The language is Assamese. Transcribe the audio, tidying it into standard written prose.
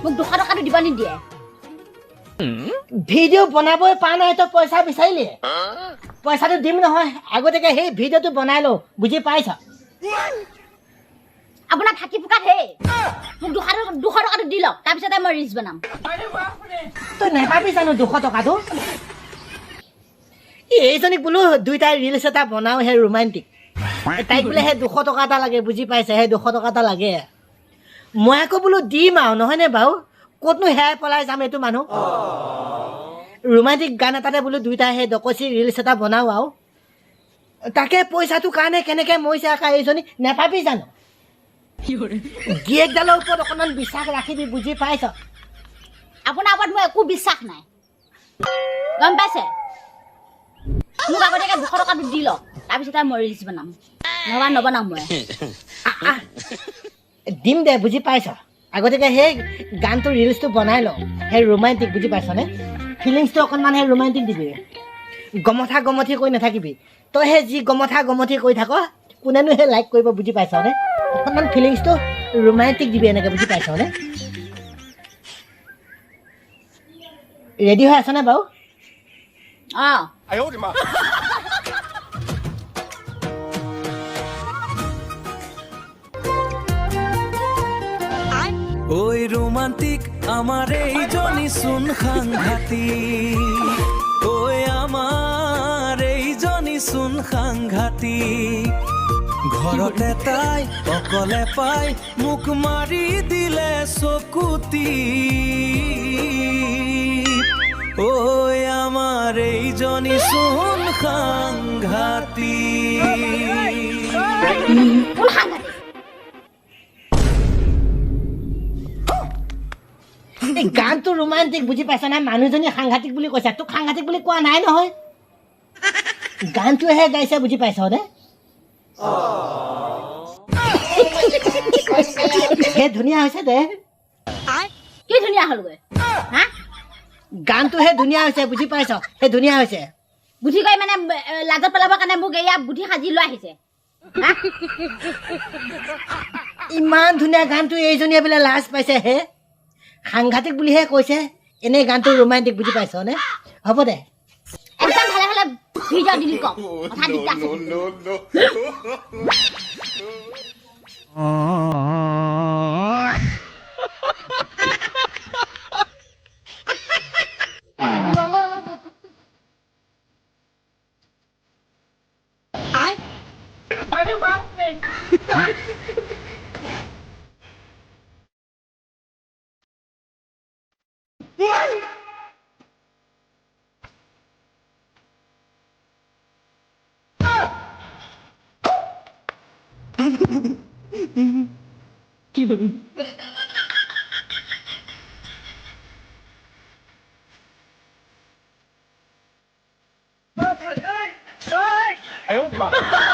মোক 200 টকাটো দিব নিদিয়ে ভিডিঅ' বনাবই পা নাই তো পইচা বিচাৰিলি পইচাটো দিম নহয় আগতেকে সেই ভিডিঅ'টো বনাই লওঁ বুজি পাইছ আপোনাৰ থাকি ফুকাত হে মোক 200 টকাটো দি লওক তাৰপিছতে মই ৰিলছ বনাম তই নেপাবি জানো 200 টকাটো এইজনীক বোলো দুইটাই ৰিলছ এটা বনাও হে ৰোমান্টিক তাইক বোলে সেই 200 টকা এটা লাগে বুজি পাইছে সেই 200 টকা এটা লাগে মই আকৌ বোলো দিম আৰু নহয়নে বাৰু ক'তনো হেৰাই পলাই যাম এইটো মানুহ ৰোমান্টিক গান এটাতে বোলো দুইটাই সেই ডকচি ৰিলছ এটা বনাও আৰু তাকে পইচাটো কাৰণে কেনেকৈ মৰিছে আকৌ এইজনী নেপাবি জানো গিয়েকডালৰ ওপৰত অকণমান বিশ্বাস ৰাখিবি বুজি পাইছ আপোনাৰ ওপৰত মোৰ একো বিশ্বাস নাই গম পাইছে মোক আগতীয়াকৈ 200 টকাটো দি লওক তাৰপিছতে মই ৰিলছ বনাম নহবা নবনাম মই দিম দে বুজি পাইছ আগতীয়াকৈ সেই গানটো ৰিলছটো বনাই লওঁ সেই ৰোমান্টিক বুজি পাইছনে ফিলিংছটো অকণমান সেই ৰোমান্টিক দিবি গমঠা গমঠি কৰি নাথাকিবি তই সেই যি গমঠা গমঠি কৰি থাক কোনেনো সেই লাইক কৰিব বুজি পাইছনে অকণমান ফিলিংছটো ৰোমান্টিক দিবি এনেকৈ বুজি পাইছনে ৰেডি হৈ আছনে বাৰু অঁ ওই ৰোমান্টিক আমাৰ এই জনি শুন সাংঘাতিক ওই আমাৰ এই জনি শুন সাংঘাতিক ঘৰতে তাই অকলে পাই মুখ মাৰি দিলে চকুতি ওই আমাৰ এই জনি শুন সাংঘাতিক কোন সাংঘাতিক এই গানটো ৰোমান্টিক বুজি পাইছ না মানুহজনী সাংঘাতিক বুলি কৈছে তোক সাংঘাতিক বুলি কোৱা নাই নহয় গানটোহে গাইছে বুজি পাইছ নে সেই ধুনীয়া হৈছে দে কি ধুনীয়া হ'লগৈ হা গানটোহে ধুনীয়া হৈছে বুজি পাইছ সেই ধুনীয়া হৈছে বুদ্ধি কৰি মানে লাজত পেলাবৰ কাৰণে মোক এয়া বুদ্ধি সাজি লৈ আহিছে ইমান ধুনীয়া গানটো এইজনীয়ে বোলে লাজ পাইছে হে সাংঘাতিক বুলিহে কৈছে এনেই গানটো ৰোমান্টিক বুজি পাইছ নে হ'ব দে একদম ভালে ভালে ভিডিঅ' দিলি কওক কথা দিগদাৰ哎呦我的妈！